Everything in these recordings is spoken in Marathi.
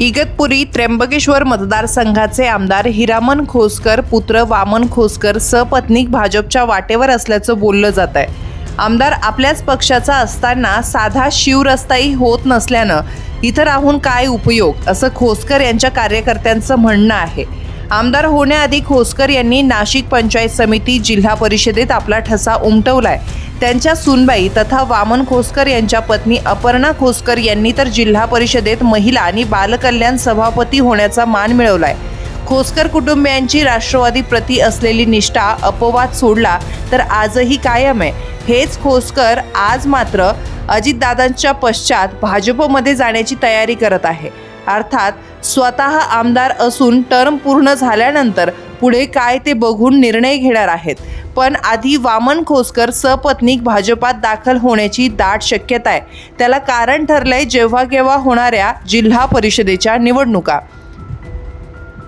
इगतपुरी त्र्यंबकेश्वर मतदारसंघाचे आमदार हिरामन खोसकर पुत्र वामन खोसकर सपत्नीक भाजपच्या वाटेवर असल्याचं बोललं जात आहे। आमदार आपल्याच पक्षाचा असताना साधा शिवरस्ताही होत नसल्यानं इथं राहून काय उपयोग असं खोसकर यांच्या कार्यकर्त्यांचं म्हणणं आहे। आमदार होण्याआधी खोसकर यांनी नाशिक पंचायत समिती जिल्हा परिषदेत आपला ठसा उमटवलाय। त्यांच्या सुनबाई तथा वामन खोसकर यांच्या पत्नी अपर्णा खोसकर यांनी तर जिल्हा परिषदेत महिला आणि बालकल्याण सभापती होण्याचा मान मिळवलाय। खोसकर कुटुंबियांची राष्ट्रवादी प्रति असलेली निष्ठा अपवाद सोडला तर आजही कायम आहे। हेच खोसकर आज मात्र अजितदादांच्या पश्चात भाजपमध्ये जाण्याची तयारी करत आहे। अर्थात स्वतः आमदार असून टर्म पूर्ण झाल्यानंतर पुढे काय ते बघून निर्णय घेणार आहेत। पण आधी वामन खोसकर सपत्नीक भाजपात दाखल होण्याची दाट शक्यता आहे। त्याला कारण ठरलंय जेव्हा केव्हा होणाऱ्या जिल्हा परिषदेच्या निवडणुका।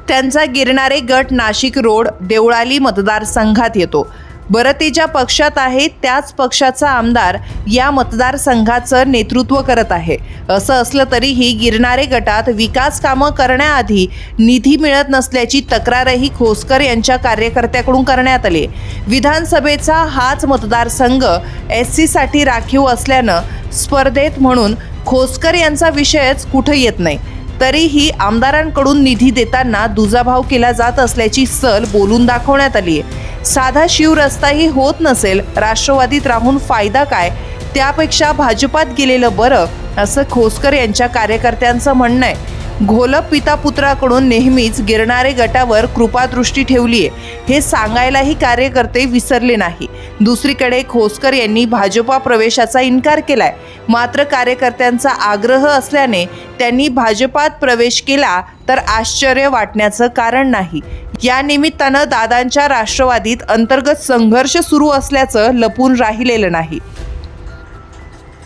त्यांचा गिरणारे गट नाशिक रोड देवळाली मतदारसंघात येतो। बरतेच्या पक्षात आहे त्याच पक्षाचा आमदार या मतदारसंघाचं नेतृत्व करत आहे। असं असलं तरीही गिरणारे गटात विकास कामं करण्याआधी निधी मिळत नसल्याची तक्रारही खोसकर यांच्या कार्यकर्त्याकडून करण्यात आली। विधानसभेचा हाच मतदारसंघ SC साठी राखीव असल्यानं स्पर्धेत म्हणून खोसकर यांचा विषयच कुठं येत नाही। तरीही आमदारांकडून निधी देताना दुजाभाव केला जात असल्याची सल बोलून दाखवण्यात आली आहे। साधा शिवरस्ताही होत नसेल, राष्ट्रवादीत राहून फायदा काय, त्यापेक्षा भाजपात गेलेलं बरं असं खोसकर यांच्या कार्यकर्त्यांचं म्हणणं आहे। घोलप पिता पुत्राकडून नेहमीच गिरणारे गटावर कृपादृष्टी ठेवली आहे हे सांगायलाही कार्यकर्ते विसरले नाही। दुसरीकडे खोसकर यांनी भाजपा प्रवेशाचा इन्कार केलाय। मात्र कार्यकर्त्यांचा आग्रह असल्याने त्यांनी भाजपात प्रवेश केला तर आश्चर्य वाटण्याचं कारण नाही। या निमित्तानं दादांच्या राष्ट्रवादीत अंतर्गत संघर्ष सुरू असल्याचं लपून राहिलेलं नाही।